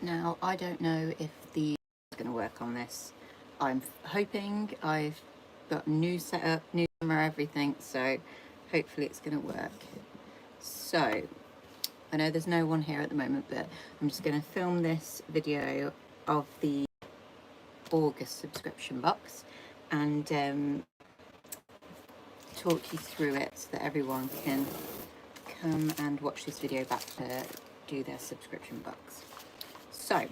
Now, I don't know if the is going to work on this. I'm hoping. I've got new setup, new camera, everything, so hopefully it's going to work. So, I know there's no one here at the moment, but I'm just going to film this video of the August subscription box and talk you through it so that everyone can come and watch this video back to do their subscription box. So,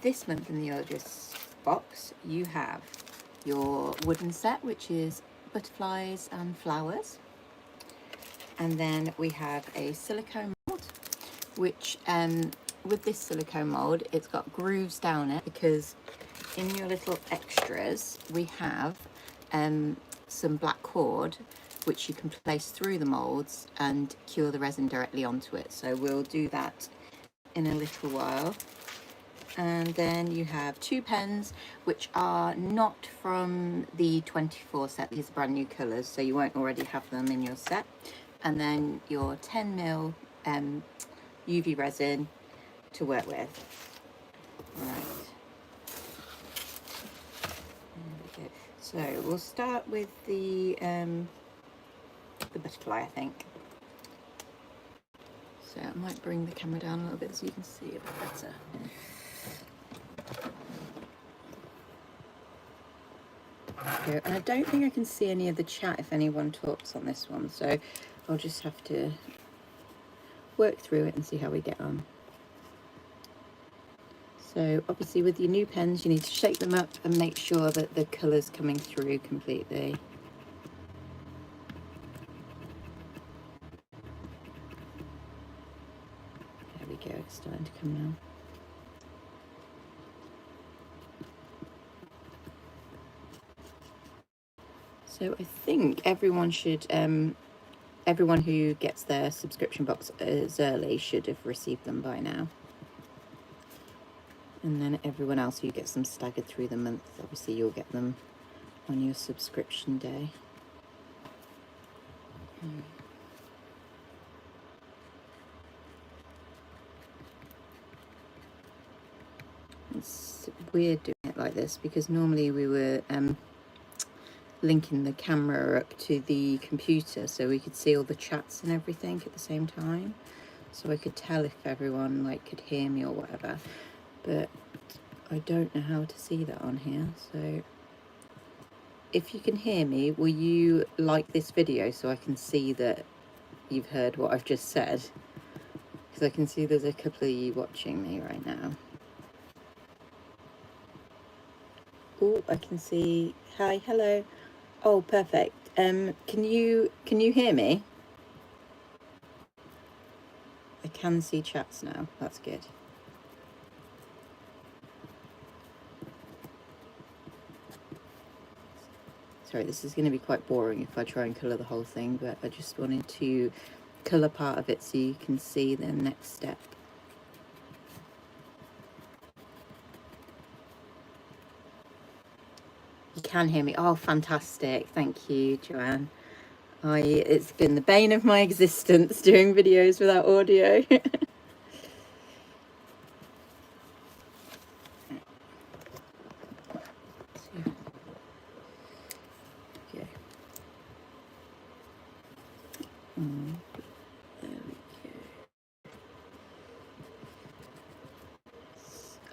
this month in the August box, you have your wooden set, which is butterflies and flowers. And then we have a silicone mold, which with this silicone mold, it's got grooves down it because in your little extras, we have some black cord, which you can place through the molds and cure the resin directly onto it. So we'll do that in a little while. And then you have 2 pens, which are not from the 24 set. These are brand new colours, so you won't already have them in your set. And then your 10mm UV resin to work with. Right. There we go. So we'll start with the butterfly, I think. So I might bring the camera down a little bit so you can see it a bit better. And I don't think I can see any of the chat if anyone talks on this one, so I'll just have to work through it and see how we get on. So obviously with your new pens you need to shake them up and make sure that the colour's coming through completely. There we go, it's starting to come now. So I think everyone should, everyone who gets their subscription box as early should have received them by now. And then everyone else who gets them staggered through the month, obviously you'll get them on your subscription day. It's weird doing it like this because normally we were linking the camera up to the computer so we could see all the chats and everything at the same time, so I could tell if everyone like could hear me or whatever, but I don't know how to see that on here. So if you can hear me, will you like this video so I can see that you've heard what I've just said, because I can see there's a couple of you watching me right now. Oh, I can see. Hi, hello. Oh, perfect. Can you hear me? I can see chats now. That's good. Sorry, this is going to be quite boring if I try and colour the whole thing, but I just wanted to colour part of it so you can see the next step. You can hear me. Oh, fantastic. Thank you, Joanne. It's been the bane of my existence doing videos without audio.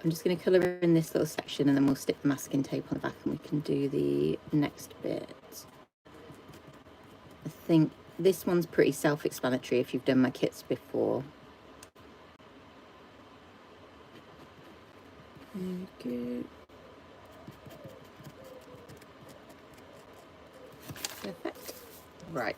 I'm just going to colour in this little section and then we'll stick the masking tape on the back and we can do the next bit. I think this one's pretty self-explanatory if you've done my kits before. Okay. Perfect. Right.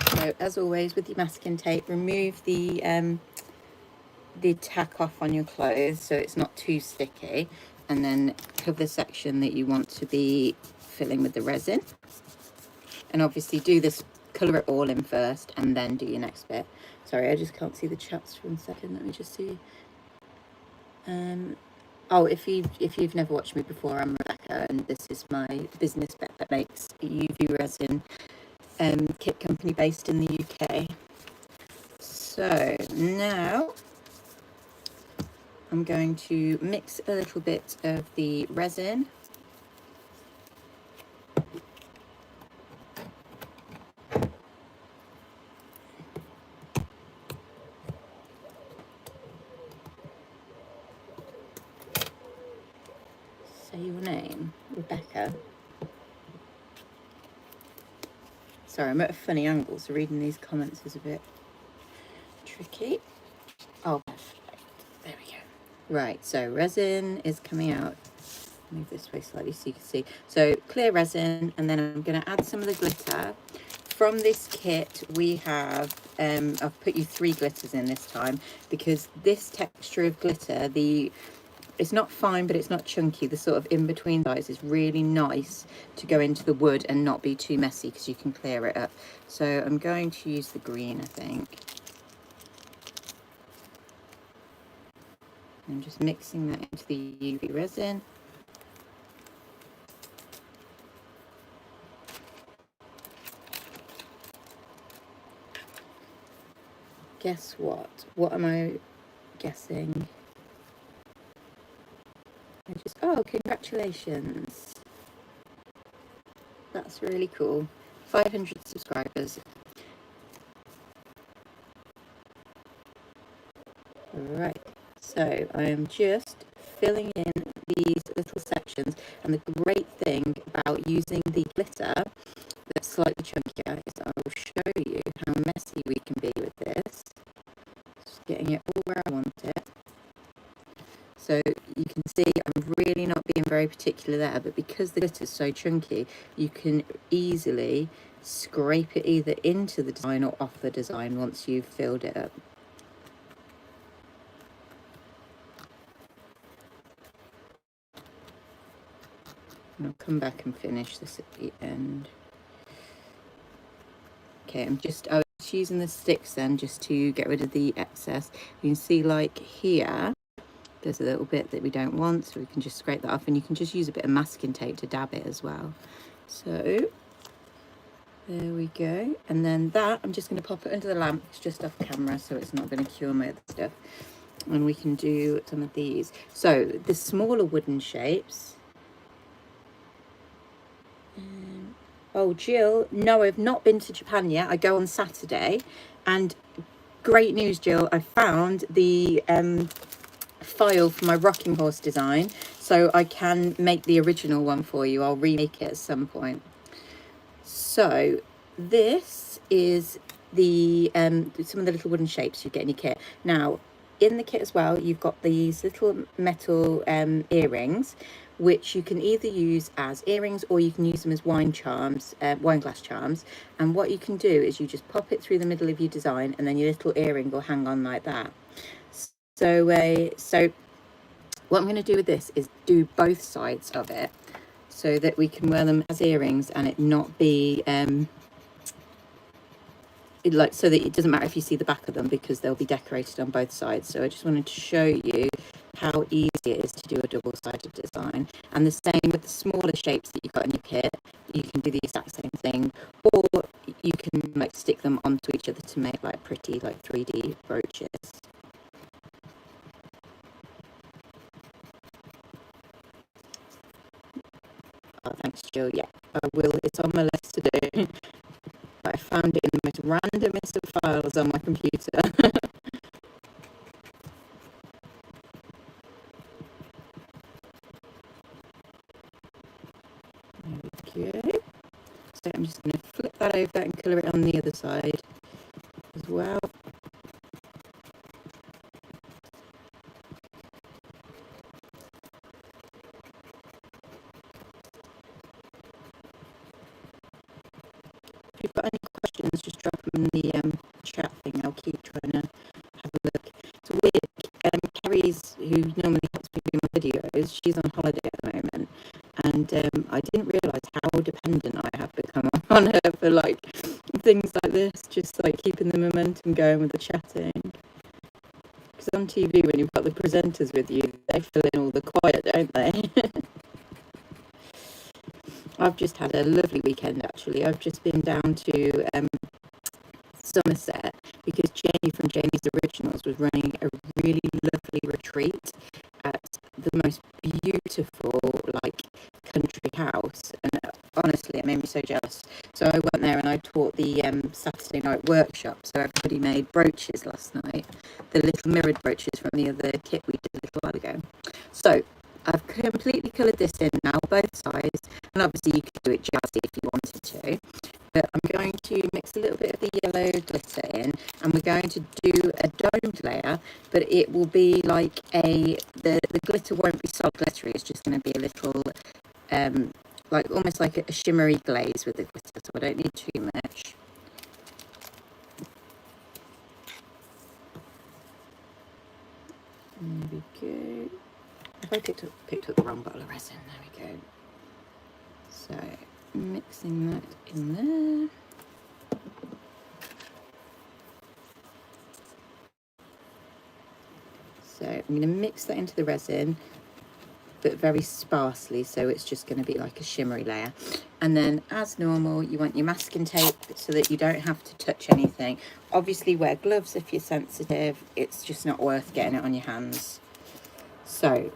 So as always with your masking tape, remove the tack off on your clothes so it's not too sticky, and then cover the section that you want to be filling with the resin. And obviously do this, colour it all in first and then do your next bit. Sorry, I just can't see the chats for a second. Let me just see. Oh, if you've never watched me before, I'm Rebecca and this is my business bet that makes UV resin kit company based in the UK. So now I'm going to mix a little bit of the resin. Say your name, Rebecca. Sorry, I'm at a funny angle, so reading these comments is a bit tricky. Oh, perfect. There we go. Right, so resin is coming out. Move this way slightly so you can see. So clear resin, and then I'm going to add some of the glitter. From this kit, we have, I've put you 3 glitters in this time, because this texture of glitter, it's not fine, but it's not chunky. The sort of in-between size is really nice to go into the wood and not be too messy, because you can clear it up. So I'm going to use the green, I think. I'm just mixing that into the UV resin. Guess what? What am I guessing? Oh, congratulations. That's really cool. 500 subscribers. Right, so I am just filling in these little sections, and the great thing about using the glitter that's slightly chunkier is I will show you how messy we can be with this. Just getting it all where I want it. So you can see I'm really not being very particular there, but because the glitter is so chunky, you can easily scrape it either into the design or off the design once you've filled it up. And I'll come back and finish this at the end. Okay, I was using the sticks then just to get rid of the excess. You can see like here, there's a little bit that we don't want, so we can just scrape that off, and you can just use a bit of masking tape to dab it as well. So there we go. And then that, I'm just going to pop it under the lamp. It's just off camera, so it's not going to cure my other stuff. And we can do some of these. So the smaller wooden shapes. Oh, Jill, no, I've not been to Japan yet. I go on Saturday. And great news, Jill, I found the file for my rocking horse design, so I can make the original one for you. I'll remake it at some point. So this is the some of the little wooden shapes you get in your kit. Now, in the kit as well, you've got these little metal earrings, which you can either use as earrings or you can use them as wine charms, wine glass charms. And what you can do is you just pop it through the middle of your design, and then your little earring will hang on like that. So, so what I'm going to do with this is do both sides of it, so that we can wear them as earrings and it not be so that it doesn't matter if you see the back of them, because they'll be decorated on both sides. So I just wanted to show you how easy it is to do a double-sided design. And the same with the smaller shapes that you've got in your kit. You can do the exact same thing, or you can like stick them onto each other to make like pretty like 3D brooches. Oh, thanks, Jill. Yeah, I will. It's on my list to do. But I found it in the most randomest of files on my computer. There we go. So I'm just going to flip that over and colour it on the other side as well. If you've got any questions, just drop them in the chat thing. I'll keep trying to have a look. It's weird. Carrie's, who normally helps me do my videos, she's on holiday at the moment, and I didn't realise how dependent I have become on her for like things like this, just like keeping the momentum going with the chatting. Because on TV, when you've got the presenters with you, they fill in all the quiet, don't they? I've just had a lovely weekend actually. I've just been down to Somerset because Jamie from Jamie's Originals was running a really lovely retreat at the most beautiful like country house, and honestly it made me so jealous. So I went there and I taught the Saturday night workshop, so everybody made brooches last night, the little mirrored brooches from the other kit we did a little while ago. So I've completely coloured this in now, both sides, and obviously you could do it jazzy if you wanted to, but I'm going to mix a little bit of the yellow glitter in, and we're going to do a domed layer, but it will be like the glitter won't be solid glittery, it's just going to be a little like almost like a shimmery glaze with the glitter, so I don't need too much. There we go. If I picked up the wrong bottle of resin, there we go. So mixing that in there. So I'm going to mix that into the resin, but very sparsely, so it's just going to be like a shimmery layer. And then as normal, you want your masking tape so that you don't have to touch anything. Obviously wear gloves if you're sensitive, it's just not worth getting it on your hands. So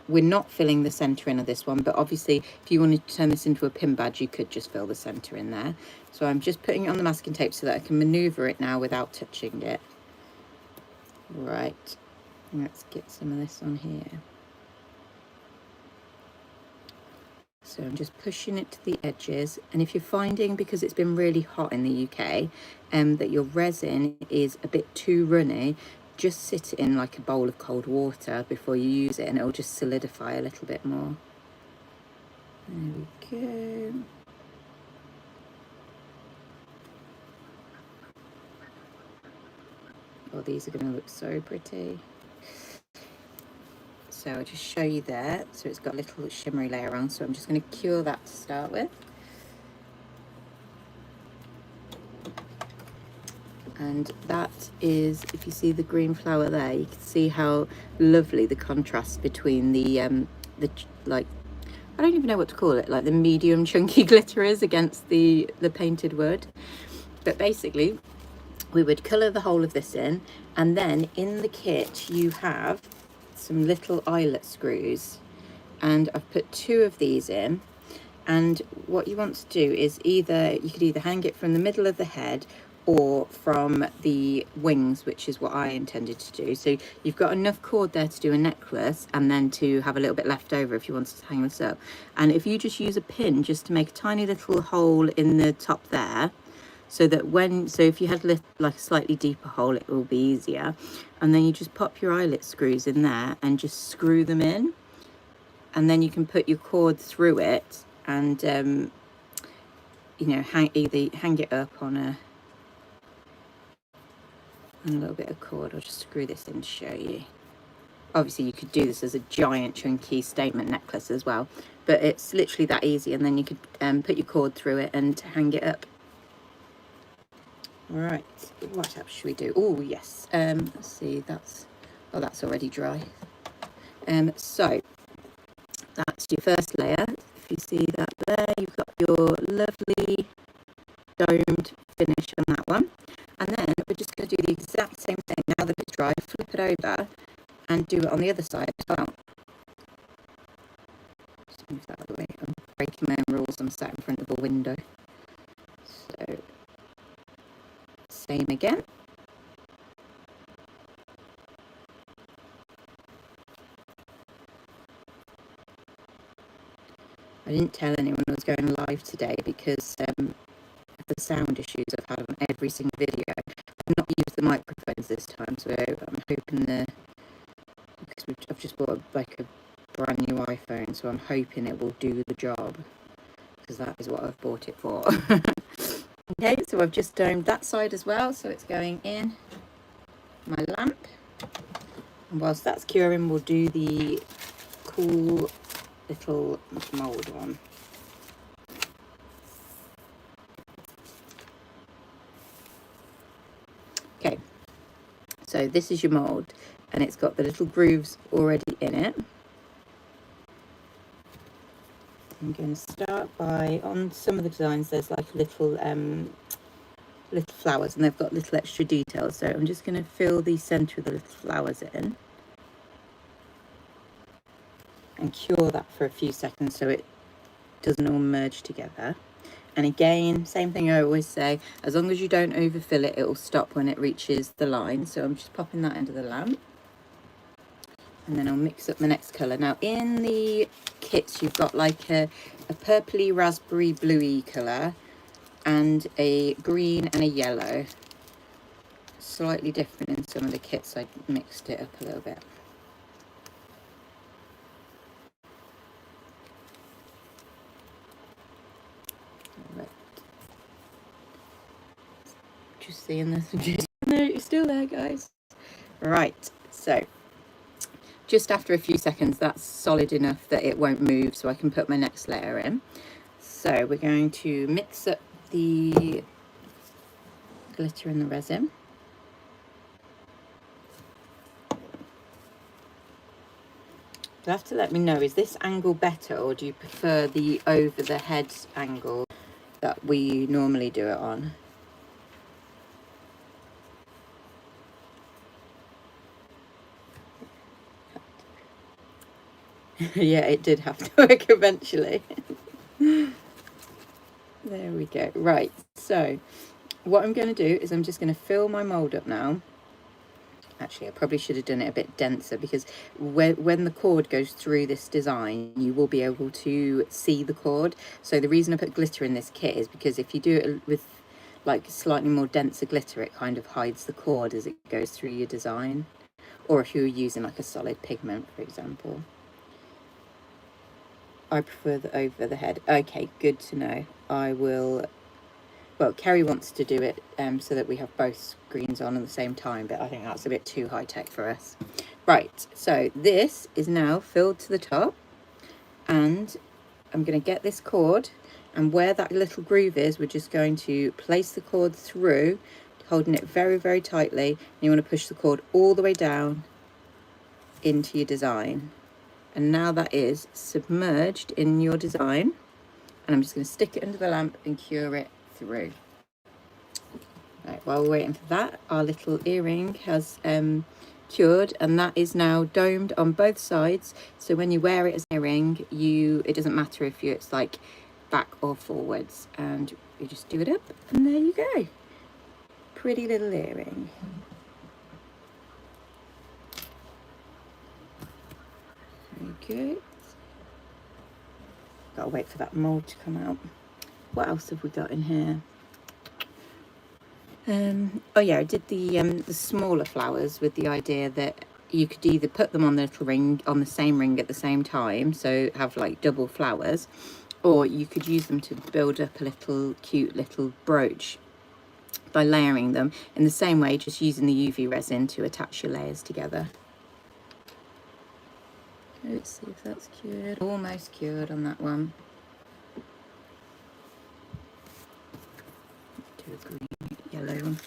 we're not filling the centre in of this one, but obviously if you wanted to turn this into a pin badge, you could just fill the centre in there. So I'm just putting it on the masking tape so that I can manoeuvre it now without touching it. Right, let's get some of this on here. So I'm just pushing it to the edges, and if you're finding, because it's been really hot in the UK, that your resin is a bit too runny, just sit it in like a bowl of cold water before you use it and it'll just solidify a little bit more. There we go. Oh, these are going to look so pretty. So I'll just show you there. So it's got a little shimmery layer on, so I'm just going to cure that to start with. And that is, if you see the green flower there, you can see how lovely the contrast between the like, I don't even know what to call it, like the medium chunky glitter is against the painted wood. But basically we would colour the whole of this in, and then in the kit you have some little eyelet screws, and I've put 2 of these in. And what you want to do is you could either hang it from the middle of the head or from the wings, which is what I intended to do. So you've got enough cord there to do a necklace, and then to have a little bit left over if you wanted to hang this up. And if you just use a pin just to make a tiny little hole in the top there, so that if you had like a slightly deeper hole, it will be easier. And then you just pop your eyelet screws in there and just screw them in, and then you can put your cord through it and you know, hang it up on a little bit of cord. I'll just screw this in to show you. Obviously you could do this as a giant chunky statement necklace as well, but it's literally that easy, and then you could put your cord through it and hang it up. Right, what else should we do? Oh yes, let's see, that's already dry. So that's your first layer. If you see that there, you've got your lovely domed finish on that one. And then we're just going to do the exact same thing. Now that it's dry, flip it over and do it on the other side as well. Just move that out of the way. I'm breaking my own rules. I'm sat in front of a window. So, same again. I didn't tell anyone I was going live today because of the sound issues I've had on every single video. I've not used the microphones this time, so I'm hoping because I've just bought like a brand new iPhone, so I'm hoping it will do the job, because that is what I've bought it for. Okay, so I've just domed that side as well, so it's going in my lamp, and whilst that's curing, we'll do the cool little mould one. Okay, so this is your mould, and it's got the little grooves already in it. I'm going to start by, on some of the designs there's like little flowers and they've got little extra details, so I'm just going to fill the centre of the little flowers in and cure that for a few seconds so it doesn't all merge together. And again, same thing I always say, as long as you don't overfill it, it will stop when it reaches the line. So I'm just popping that into the lamp. And then I'll mix up the next colour. Now in the kits you've got like a purpley, raspberry, bluey colour and a green and a yellow. Slightly different in some of the kits, I mixed it up a little bit. Right. Just seeing this, no, you're still there guys. Right, so just after a few seconds that's solid enough that it won't move, so I can put my next layer in. So we're going to mix up the glitter and the resin. You'll have to let me know, is this angle better or do you prefer the over the head angle that we normally do it on? Yeah, it did have to work eventually. There we go. Right, so what I'm going to do is I'm just going to fill my mould up now. Actually, I probably should have done it a bit denser because when the cord goes through this design, you will be able to see the cord. So the reason I put glitter in this kit is because if you do it with like slightly more denser glitter, it kind of hides the cord as it goes through your design. Or if you're using like a solid pigment, for example. I prefer the over the head. Okay, good to know. I will... Well, Kerry wants to do it so that we have both screens on at the same time, but I think that's a bit too high-tech for us. Right, so this is now filled to the top, and I'm going to get this cord, and where that little groove is, we're just going to place the cord through, holding it very, very tightly, and you want to push the cord all the way down into your design. And now that is submerged in your design, and I'm just going to stick it under the lamp and cure it through. Right, while we're waiting for that, our little earring has cured, and that is now domed on both sides, so when you wear it as an earring, it doesn't matter if it's like back or forwards, and you just do it up and there you go. Pretty little earring. Very good. Gotta wait for that mould to come out. What else have we got in here? Oh yeah, I did the smaller flowers with the idea that you could either put them on the little ring, on the same ring at the same time, so have like double flowers, or you could use them to build up a little cute little brooch by layering them in the same way, just using the UV resin to attach your layers together. Let's see if that's cured. Almost cured on that one. Do a green, yellow one.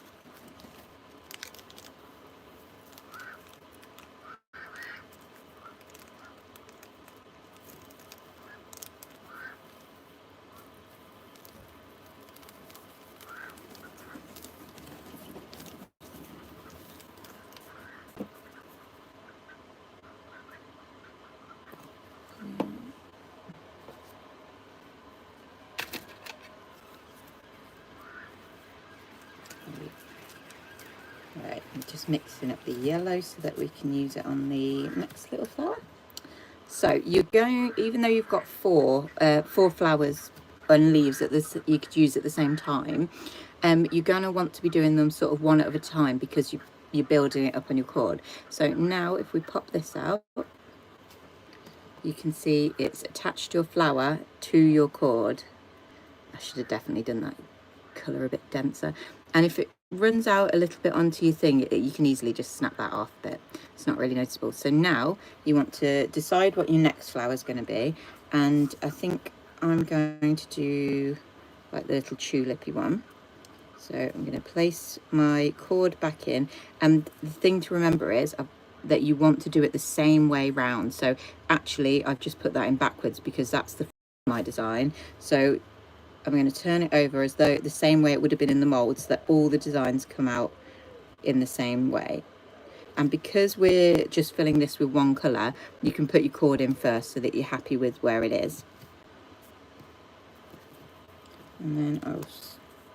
Right, I'm just mixing up the yellow so that we can use it on the next little flower. So you're going, even though you've got four flowers and leaves that you could use at the same time, you're going to want to be doing them sort of one at a time because you're building it up on your cord. So now if we pop this out, you can see it's attached to a flower to your cord. I should have definitely done that colour a bit denser. And if it runs out a little bit onto your thing, you can easily just snap that off, but it's not really noticeable. So now you want to decide what your next flower is going to be, and I think I'm going to do like the little tulipy one. So I'm going to place my cord back in, and the thing to remember is that you want to do it the same way round. So actually I've just put that in backwards because that's the my design. So I'm going to turn it over as though the same way it would have been in the mould, so that all the designs come out in the same way. And because we're just filling this with one colour, you can put your cord in first so that you're happy with where it is. And then I'll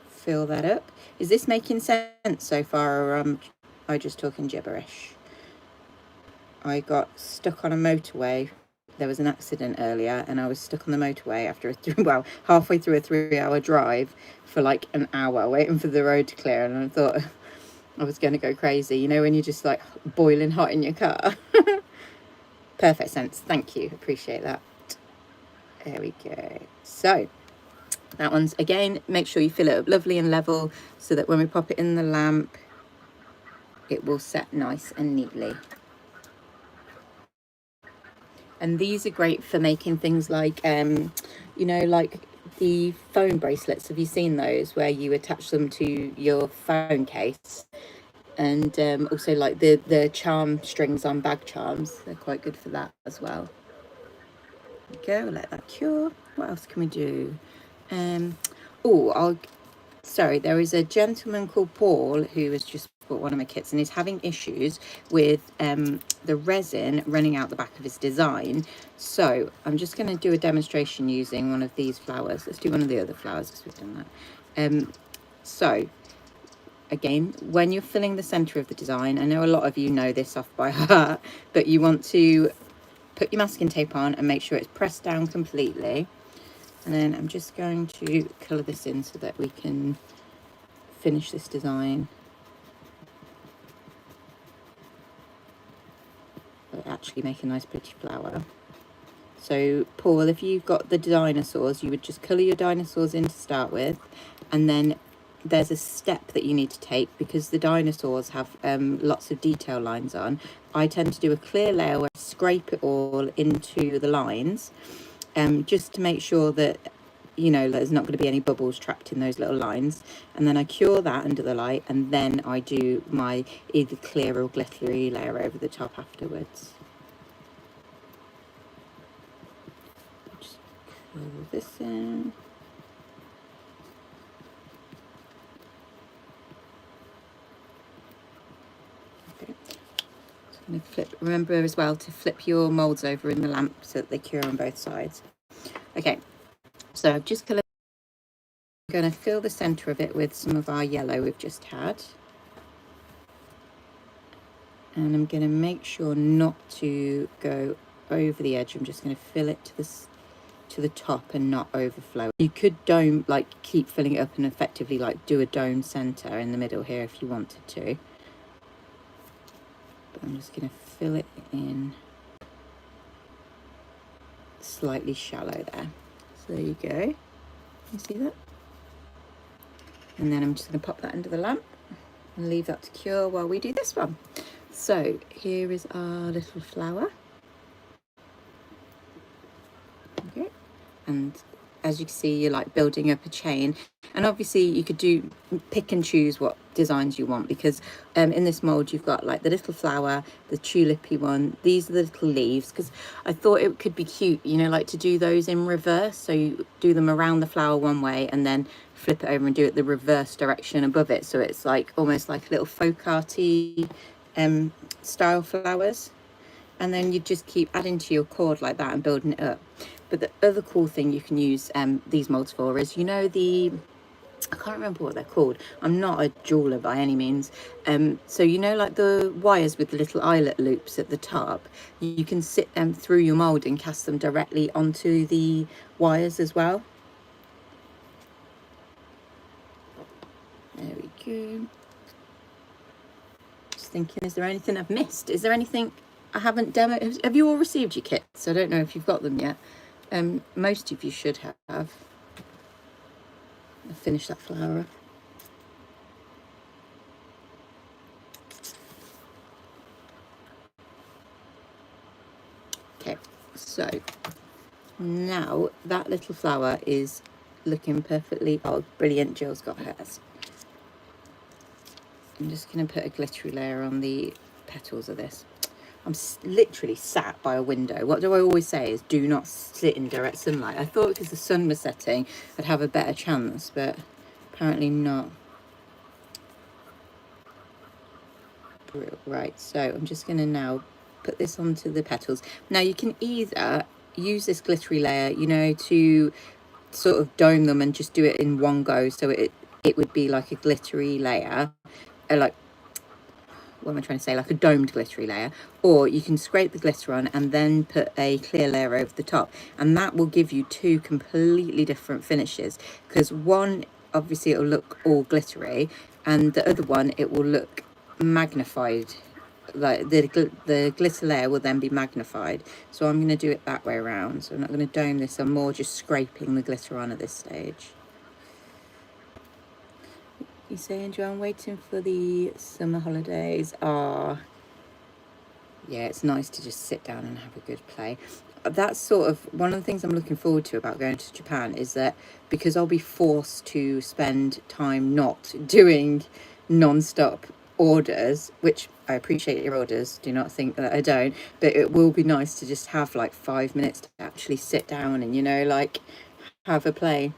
fill that up. Is this making sense so far, or am I just talking gibberish? I got stuck on a motorway. There was an accident earlier and I was stuck on the motorway after halfway through a 3-hour drive for like an hour waiting for the road to clear, and I thought I was going to go crazy. You know, when you're just like boiling hot in your car. Perfect sense. Thank you. Appreciate that. There we go. So that one's, again, make sure you fill it up lovely and level so that when we pop it in the lamp, it will set nice and neatly. And these are great for making things like, you know, like the phone bracelets. Have you seen those where you attach them to your phone case? And also like the charm strings on bag charms. They're quite good for that as well. There we go, let that cure. What else can we do? Sorry, there is a gentleman called Paul who has just bought one of my kits and is having issues with the resin running out the back of his design. So I'm just going to do a demonstration using one of these flowers. Let's do one of the other flowers because we've done that. So again, when you're filling the center of the design, I know a lot of you know this off by heart, but you want to put your masking tape on and make sure it's pressed down completely. And then I'm just going to colour this in so that we can finish this design. But actually make a nice pretty flower. So Paul, if you've got the dinosaurs, you would just colour your dinosaurs in to start with, and then there's a step that you need to take because the dinosaurs have lots of detail lines on. I tend to do a clear layer where I scrape it all into the lines, just to make sure that, you know, there's not going to be any bubbles trapped in those little lines. And then I cure that under the light, and then I do my either clear or glittery layer over the top afterwards. Just colour this in. Remember as well to flip your moulds over in the lamp so that they cure on both sides. Okay, so I've just coloured. I'm going to fill the centre of it with some of our yellow we've just had. And I'm going to make sure not to go over the edge. I'm just going to fill it to the top and not overflow. You could dome, like keep filling it up and effectively like do a dome centre in the middle here if you wanted to. I'm just going to fill it in slightly shallow there. So there you go. You see that? And then I'm just going to pop that into the lamp and leave that to cure while we do this one. So here is our little flower. Okay. And as you can see, you're like building up a chain, and obviously you could pick and choose what designs you want, because in this mold you've got like the little flower, the tulipy one, these are the little leaves, because I thought it could be cute, you know, like to do those in reverse. So you do them around the flower one way and then flip it over and do it the reverse direction above it, so it's like almost like a little folk arty style flowers. And then you just keep adding to your cord like that and building it up. But the other cool thing you can use these molds for is, you know, I can't remember what they're called. I'm not a jeweler by any means. So you know, like the wires with the little eyelet loops at the top, you can sit them through your mold and cast them directly onto the wires as well. There we go. Just thinking, is there anything I've missed? Is there anything I haven't demoed? Have you all received your kits? I don't know if you've got them yet. Most of you should have. I'll finish that flower up. Okay, so now that little flower is looking perfectly, oh brilliant, Jill's got hers. I'm just going to put a glittery layer on the petals of this. I'm literally sat by a window. What do I always say is do not sit in direct sunlight. I thought because the sun was setting I'd have a better chance, but apparently not. Right, so I'm just going to now put this onto the petals. Now you can either use this glittery layer, you know, to sort of dome them and just do it in one go, so it would be like a glittery layer, like, what am I trying to say, like a domed glittery layer, or you can scrape the glitter on and then put a clear layer over the top, and that will give you two completely different finishes, because one, obviously it'll look all glittery, and the other one, it will look magnified, like the glitter layer will then be magnified. So I'm going to do it that way around. So I'm not going to dome this, I'm more just scraping the glitter on at this stage. You saying, Joe, I'm waiting for the summer holidays. Ah, yeah, it's nice to just sit down and have a good play. That's sort of one of the things I'm looking forward to about going to Japan, is that because I'll be forced to spend time not doing non-stop orders, which I appreciate your orders, do not think that I don't, but it will be nice to just have like 5 minutes to actually sit down and, you know, like have a play.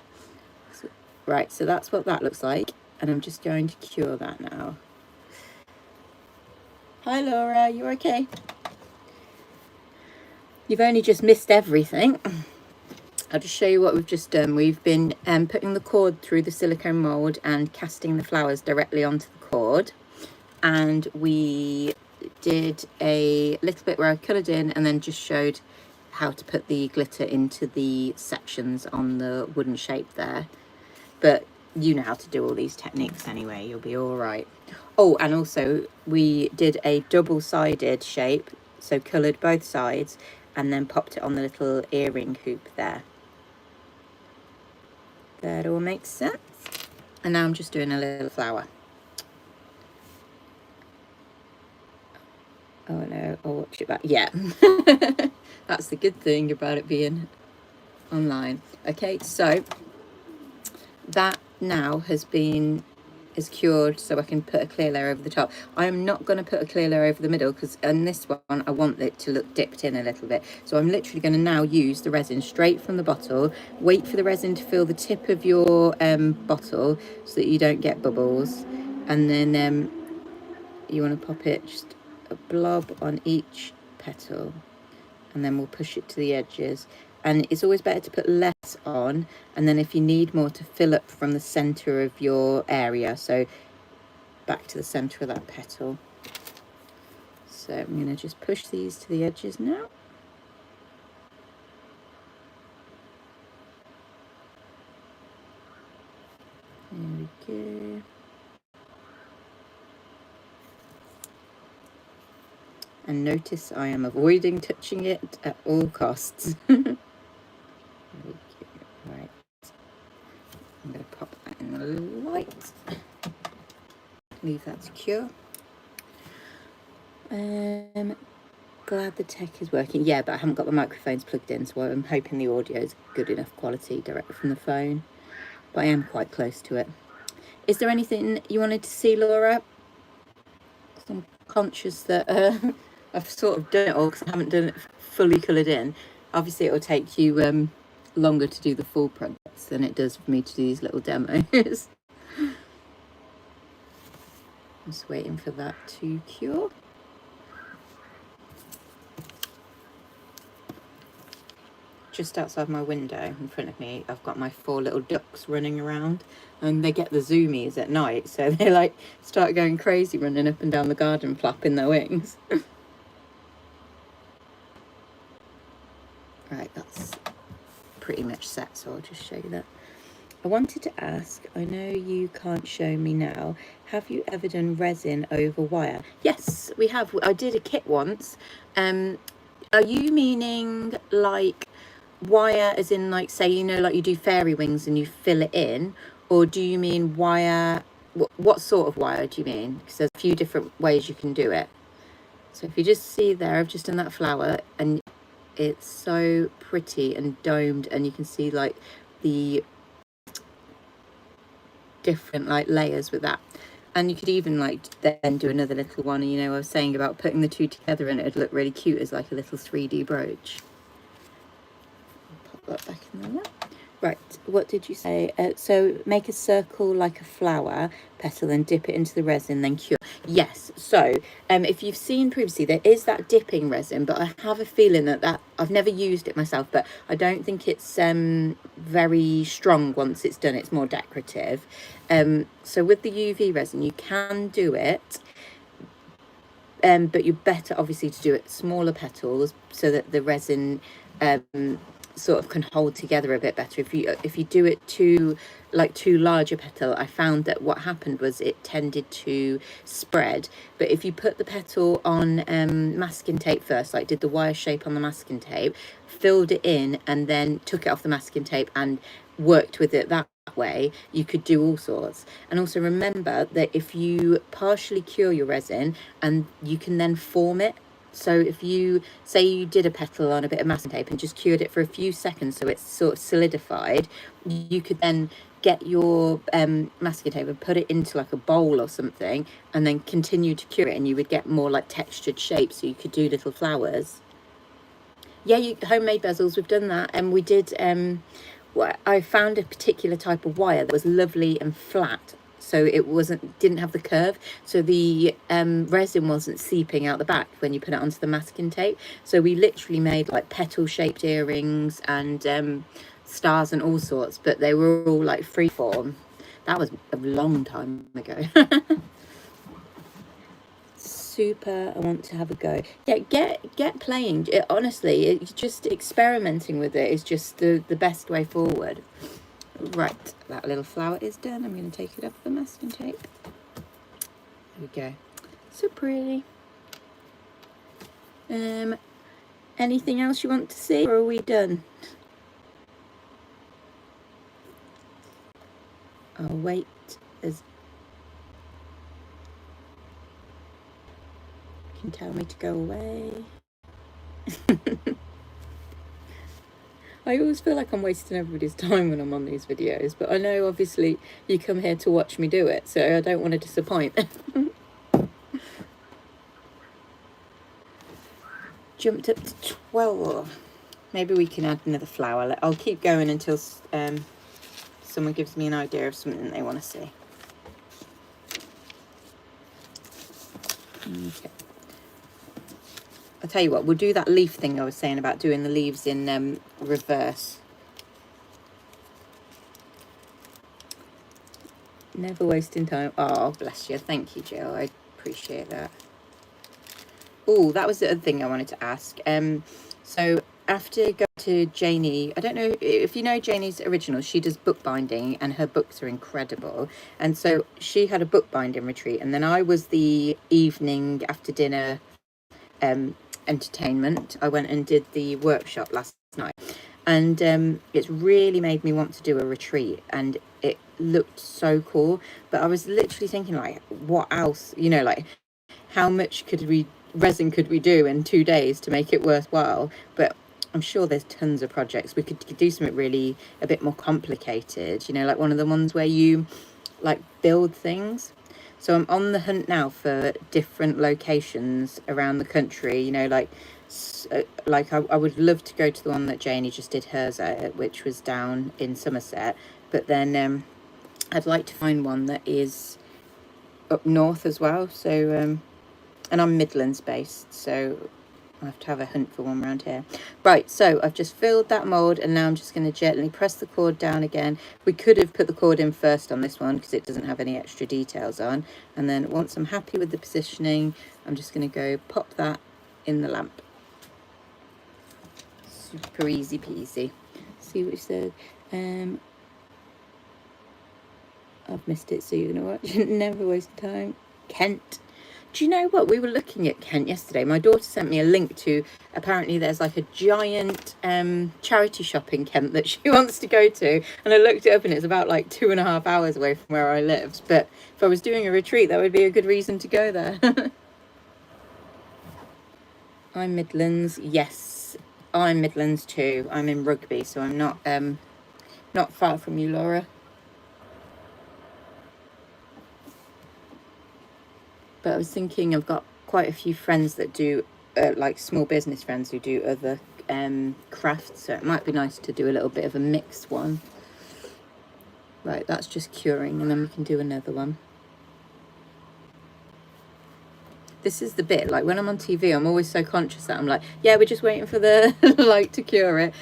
So, right, so that's what that looks like, and I'm just going to cure that now. Hi Laura, you okay? You've only just missed everything. I'll just show you what we've just done. We've been putting the cord through the silicone mould and casting the flowers directly onto the cord. And we did a little bit where I coloured in and then just showed how to put the glitter into the sections on the wooden shape there. But you know how to do all these techniques anyway, you'll be all right. Oh, and also we did a double-sided shape, so coloured both sides, and then popped it on the little earring hoop there. That all makes sense. And now I'm just doing a little flower. Oh no, I'll watch it back. Yeah, that's the good thing about it being online. Okay, so that now is cured, so I can put a clear layer over the top. I am not going to put a clear layer over the middle, because in this one I want it to look dipped in a little bit. So I'm literally going to now use the resin straight from the bottle, wait for the resin to fill the tip of your bottle so that you don't get bubbles, and then you want to pop it just a blob on each petal, and then we'll push it to the edges. And it's always better to put less on, and then if you need more, to fill up from the center of your area, so back to the center of that petal. So I'm going to just push these to the edges now. There we go. And notice I am avoiding touching it at all costs. Right, I'm going to pop that in the light. Leave that secure. Glad the tech is working. Yeah, but I haven't got the microphones plugged in, so I'm hoping the audio is good enough quality directly from the phone. But I am quite close to it. Is there anything you wanted to see, Laura? I'm conscious that I've sort of done it all because I haven't done it fully coloured in. Obviously, it will take you longer to do the full projects than it does for me to do these little demos. I'm just waiting for that to cure. Just outside my window in front of me, I've got my 4 little ducks running around, and they get the zoomies at night, so they like start going crazy, running up and down the garden, flapping their wings. Right, that's pretty much set, so I'll just show you that. I wanted to ask, I know you can't show me now, have you ever done resin over wire? Yes, we have. I did a kit once. Are you meaning like wire as in, like, say, you know, like you do fairy wings and you fill it in, or do you mean wire, what sort of wire do you mean? Because there's a few different ways you can do it. So if you just see there, I've just done that flower, and it's so pretty and domed, and you can see like the different like layers with that. And you could even like then do another little one. You know, I was saying about putting the two together and it'd look really cute as like a little 3D brooch. Pop that back in there. Right, what did you say? So make a circle like a flower petal and dip it into the resin, then cure. Yes, so if you've seen previously, there is that dipping resin, but I have a feeling that I've never used it myself, but I don't think it's very strong once it's done. It's more decorative. So with the UV resin, you can do it, but you're better obviously to do it smaller petals so that the resin sort of can hold together a bit better. If you do it too large a petal, I found that what happened was it tended to spread. But if you put the petal on masking tape first, like did the wire shape on the masking tape, filled it in and then took it off the masking tape and worked with it that way, you could do all sorts. And also remember that if you partially cure your resin, and you can then form it. So if you say you did a petal on a bit of masking tape and just cured it for a few seconds so it's sort of solidified, you could then get your masking tape and put it into like a bowl or something and then continue to cure it, and you would get more like textured shapes, so you could do little flowers. Yeah, homemade bezels, we've done that. And we did I found a particular type of wire that was lovely and flat, so it didn't have the curve, so the resin wasn't seeping out the back when you put it onto the masking tape. So we literally made like petal shaped earrings and stars and all sorts, but they were all like freeform. That was a long time ago. Super, I want to have a go. Yeah, get playing. Honestly, just experimenting with it is just the best way forward. Right, that little flower is done. I'm going to take it off the masking tape. There we go. So pretty. Anything else you want to see, or are we done? I'll wait as you can tell me to go away. I always feel like I'm wasting everybody's time when I'm on these videos, but I know obviously you come here to watch me do it, so I don't want to disappoint. Jumped up to 12. Maybe we can add another flower. I'll keep going until someone gives me an idea of something they want to see. Okay. I'll tell you what, we'll do that leaf thing I was saying about doing the leaves in reverse. Never wasting time. Oh, bless you. Thank you, Jill. I appreciate that. Oh, that was the other thing I wanted to ask. So after going to Janie, I don't know if you know Janie's Originals, she does bookbinding and her books are incredible. And so she had a bookbinding retreat, and then I was the evening after dinner entertainment. I went and did the workshop last night, and it's really made me want to do a retreat, and it looked so cool. But I was literally thinking, like, what else, you know, like how much resin could we do in 2 days to make it worthwhile? But I'm sure there's tons of projects we could do something really a bit more complicated, you know, like one of the ones where you like build things. So I'm on the hunt now for different locations around the country, you know, like I would love to go to the one that Janie just did hers at, which was down in Somerset. But then I'd like to find one that is up north as well. So and I'm Midlands based, so I have to have a hunt for one around here. Right, so I've just filled that mould, and now I'm just going to gently press the cord down again. We could have put the cord in first on this one because it doesn't have any extra details on. And then once I'm happy with the positioning, I'm just going to go pop that in the lamp. Super easy peasy. See what you said? I've missed it, so you're going to watch. Never waste time. Kent. Do you know what? We were looking at Kent yesterday. My daughter sent me a link to, apparently there's like a giant charity shop in Kent that she wants to go to. And I looked it up, and it's about like 2.5 hours away from where I lived. But if I was doing a retreat, that would be a good reason to go there. I'm Midlands. Yes, I'm Midlands too. I'm in Rugby, so I'm not far from you, Laura. But I was thinking, I've got quite a few friends that do, like small business friends who do other crafts, so it might be nice to do a little bit of a mixed one. Right, that's just curing, and then we can do another one. This is the bit, like when I'm on TV, I'm always so conscious that I'm like, yeah, we're just waiting for the light to cure it,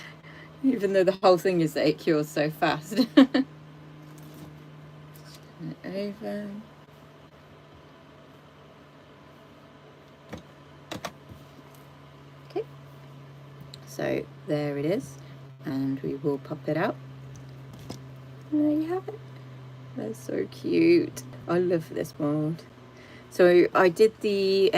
even though the whole thing is that it cures so fast. Over. Okay, so there it is, and we will pop it out. And there you have it. That's so cute. I love this mold. So I did the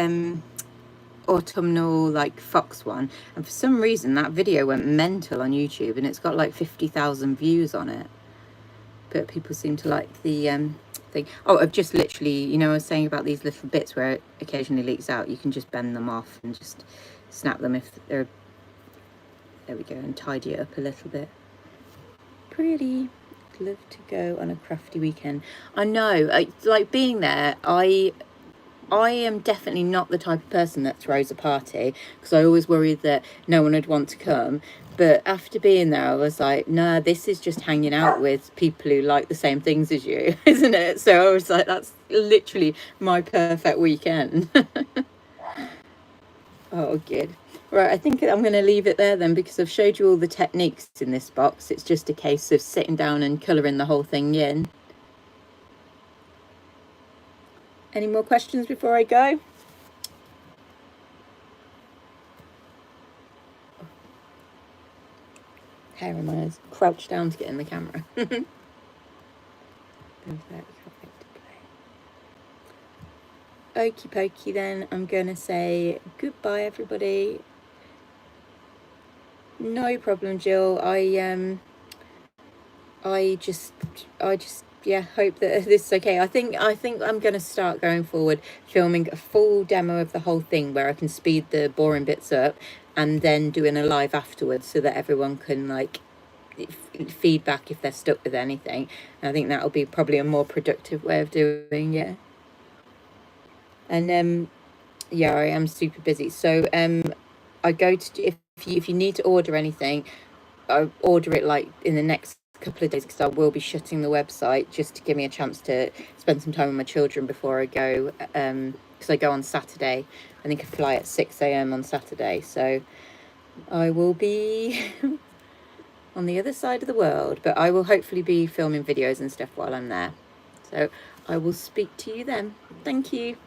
autumnal like fox one, and for some reason that video went mental on YouTube, and it's got like 50,000 views on it. But people seem to like the thing. Oh, I've just literally, you know, I was saying about these little bits where it occasionally leaks out. You can just bend them off and just snap them if they're, there we go, and tidy it up a little bit. Pretty. Love to go on a crafty weekend. I know, like being there, I am definitely not the type of person that throws a party, because I always worried that no one would want to come. But after being there, I was like, nah, this is just hanging out with people who like the same things as you, isn't it? So I was like, that's literally my perfect weekend. Oh, good. Right, I think I'm going to leave it there then, because I've showed you all the techniques in this box. It's just a case of sitting down and colouring the whole thing in. Any more questions before I go? Hair in my eyes. Crouch down to get in the camera. Okie pokie then, I'm gonna say goodbye everybody. No problem, Jill. I just yeah, hope that this is okay. I think I'm gonna start going forward filming a full demo of the whole thing where I can speed the boring bits up, and then doing a live afterwards so that everyone can like feedback if they're stuck with anything. I think that'll be probably a more productive way of doing it. And yeah, I am super busy, so I go to, if you need to order anything, I order it like in the next couple of days, because I will be shutting the website just to give me a chance to spend some time with my children before I go, because I go on Saturday. I think I fly at 6 a.m. on Saturday, so I will be on the other side of the world, but I will hopefully be filming videos and stuff while I'm there. So I will speak to you then. Thank you.